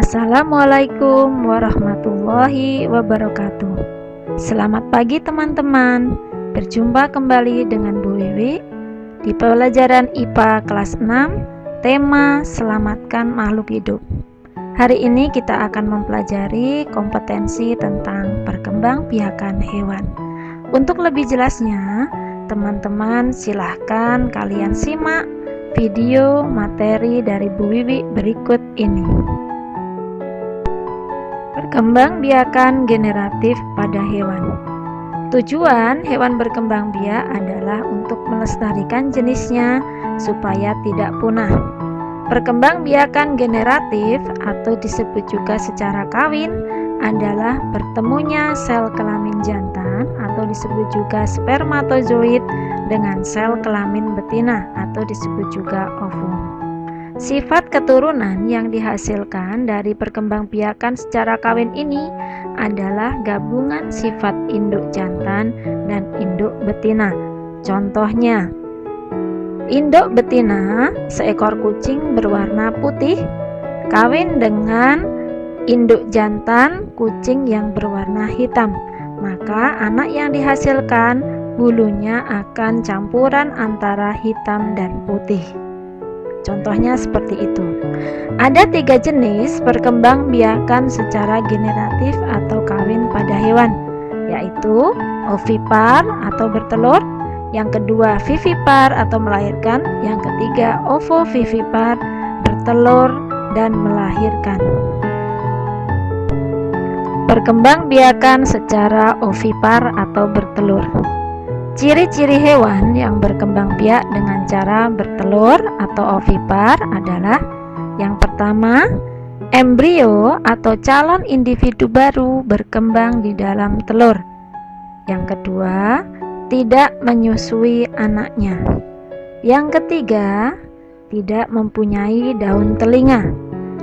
Assalamualaikum warahmatullahi wabarakatuh. Selamat pagi teman-teman. Berjumpa kembali dengan Bu Wiwi di pelajaran IPA kelas 6, tema Selamatkan Makhluk Hidup. Hari ini kita akan mempelajari kompetensi tentang perkembangbiakan hewan. Untuk lebih jelasnya, teman-teman silahkan kalian simak video materi dari Bu Wiwi berikut ini. Perkembangbiakan generatif pada hewan. Tujuan hewan berkembang biak adalah untuk melestarikan jenisnya supaya tidak punah. Perkembangbiakan generatif atau disebut juga secara kawin adalah bertemunya sel kelamin jantan atau disebut juga spermatozoid dengan sel kelamin betina atau disebut juga ovum. Sifat keturunan yang dihasilkan dari perkembangbiakan secara kawin ini adalah gabungan sifat induk jantan dan induk betina. Contohnya, induk betina seekor kucing berwarna putih kawin dengan induk jantan kucing yang berwarna hitam, maka anak yang dihasilkan bulunya akan campuran antara hitam dan putih. Contohnya seperti itu. Ada 3 jenis perkembangbiakan secara generatif atau kawin pada hewan, yaitu ovipar atau bertelur, yang kedua vivipar atau melahirkan, yang ketiga ovovivipar bertelur dan melahirkan. Perkembangbiakan secara ovipar atau bertelur. Ciri-ciri hewan yang berkembang biak dengan cara bertelur atau ovipar adalah: yang pertama, embrio atau calon individu baru berkembang di dalam telur. Yang kedua, tidak menyusui anaknya. Yang ketiga, tidak mempunyai daun telinga.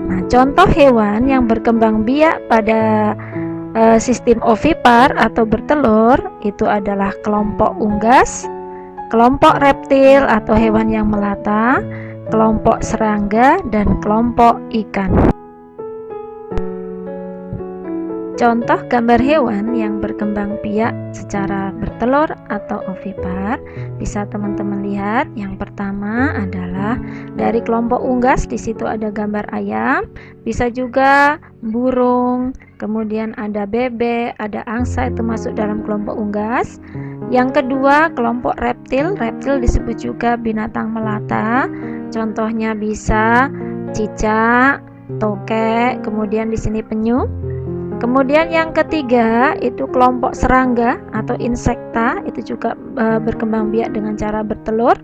Nah, contoh hewan yang berkembang biak pada sistem ovipar atau bertelur itu adalah kelompok unggas, kelompok reptil atau hewan yang melata, kelompok serangga, dan kelompok ikan. Contoh gambar hewan yang berkembang biak secara bertelur atau ovipar bisa teman-teman lihat. Yang pertama adalah dari kelompok unggas, di situ ada gambar ayam, bisa juga burung, kemudian ada bebek, ada angsa, itu masuk dalam kelompok unggas. Yang kedua, kelompok reptil. Reptil disebut juga binatang melata. Contohnya bisa cicak, tokek, kemudian di sini penyu. Kemudian yang ketiga itu kelompok serangga atau insekta, itu juga berkembang biak dengan cara bertelur.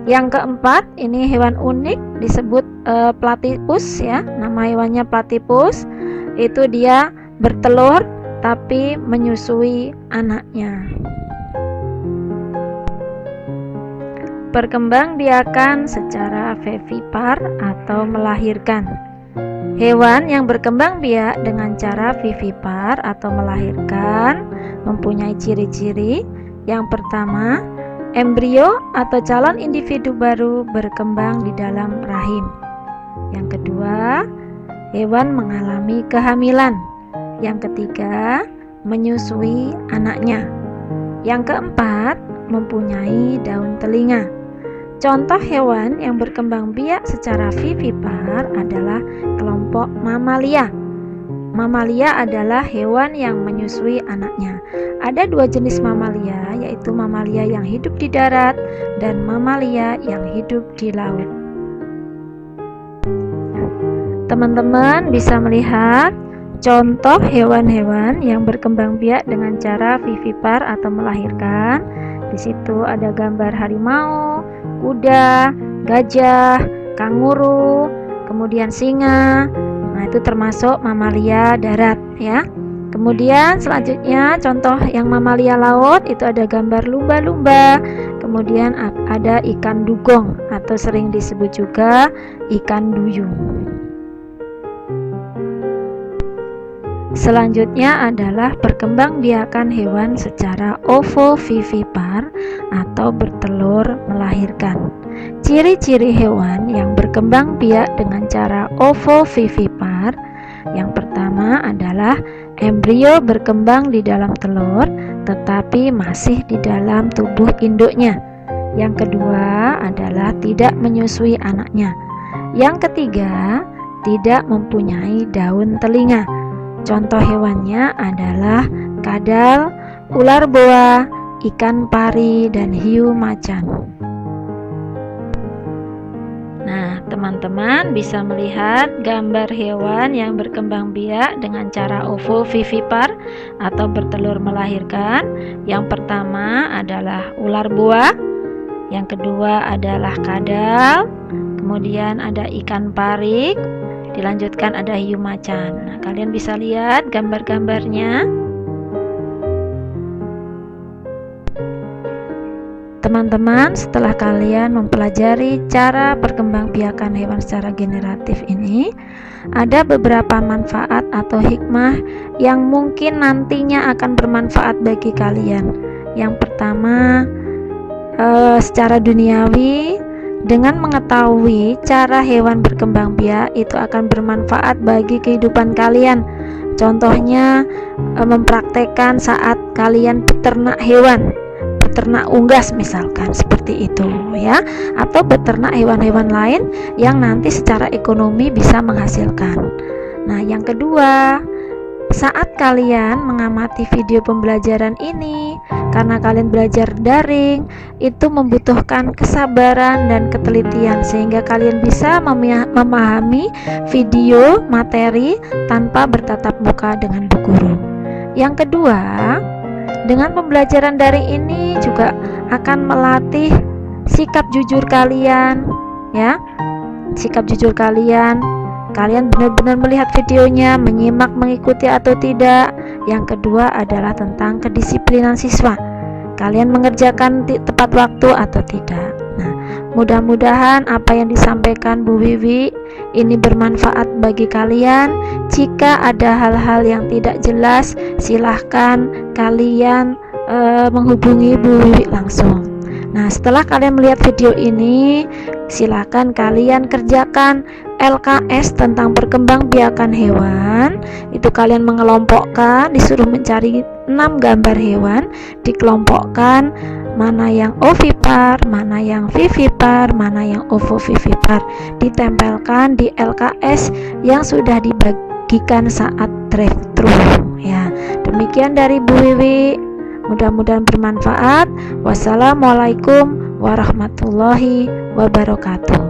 Yang keempat, ini hewan unik disebut platypus ya, nama hewannya platypus. Itu dia bertelur tapi menyusui anaknya. Perkembangbiakan secara vivipar atau melahirkan. Hewan yang berkembang biak dengan cara vivipar atau melahirkan mempunyai ciri-ciri. Yang pertama, embrio atau calon individu baru berkembang di dalam rahim. Yang kedua, hewan mengalami kehamilan. Yang ketiga, menyusui anaknya. Yang keempat, mempunyai daun telinga. Contoh hewan yang berkembang biak secara vivipar adalah kelompok mamalia. Mamalia adalah hewan yang menyusui anaknya. Ada 2 jenis mamalia, yaitu mamalia yang hidup di darat dan mamalia yang hidup di laut. Teman-teman bisa melihat contoh hewan-hewan yang berkembang biak dengan cara vivipar atau melahirkan. Di situ ada gambar harimau, kuda, gajah, kanguru, kemudian singa. Nah, itu termasuk mamalia darat ya. Kemudian selanjutnya contoh yang mamalia laut itu ada gambar lumba-lumba. Kemudian ada ikan dugong atau sering disebut juga ikan duyung. Selanjutnya adalah perkembangbiakan hewan secara ovovivipar atau bertelur melahirkan. Ciri-ciri hewan yang berkembang biak dengan cara ovovivipar. Yang pertama adalah embrio berkembang di dalam telur tetapi masih di dalam tubuh induknya. Yang kedua adalah tidak menyusui anaknya. Yang ketiga, tidak mempunyai daun telinga. Contoh hewannya adalah kadal, ular boa, ikan pari, dan hiu macan. Nah, teman-teman bisa melihat gambar hewan yang berkembang biak dengan cara ovovivipar atau bertelur melahirkan. Yang pertama adalah ular boa, yang kedua adalah kadal, kemudian ada ikan pari, dilanjutkan ada hiu macan. Nah, kalian bisa lihat gambar-gambarnya. Teman-teman, setelah kalian mempelajari cara perkembangbiakan hewan secara generatif ini, ada beberapa manfaat atau hikmah yang mungkin nantinya akan bermanfaat bagi kalian. Yang pertama, secara duniawi, dengan mengetahui cara hewan berkembang biak itu akan bermanfaat bagi kehidupan kalian. Contohnya, mempraktekkan saat kalian beternak hewan, beternak unggas misalkan, seperti itu ya, atau beternak hewan-hewan lain yang nanti secara ekonomi bisa menghasilkan. Nah, yang kedua, saat kalian mengamati video pembelajaran ini, karena kalian belajar daring, itu membutuhkan kesabaran dan ketelitian sehingga kalian bisa memahami video materi tanpa bertatap muka dengan bu guru. Yang kedua, dengan pembelajaran daring ini juga akan melatih sikap jujur kalian ya. Sikap jujur kalian benar-benar melihat videonya, menyimak, mengikuti atau tidak. Yang kedua adalah tentang kedisiplinan siswa. Kalian mengerjakan tepat waktu atau tidak. Nah, mudah-mudahan apa yang disampaikan Bu Wiwi ini bermanfaat bagi kalian. Jika ada hal-hal yang tidak jelas, silahkan kalian menghubungi Bu Wiwi langsung. Nah, setelah kalian melihat video ini, silahkan kalian kerjakan LKS tentang perkembangbiakan hewan. Itu kalian mengelompokkan, disuruh mencari 6 gambar hewan, dikelompokkan mana yang ovipar, mana yang vivipar, mana yang ovovivipar, ditempelkan di LKS yang sudah dibagikan saat drive-thru ya. Demikian dari Bu Wiwi, mudah-mudahan bermanfaat. Wassalamualaikum warahmatullahi wabarakatuh.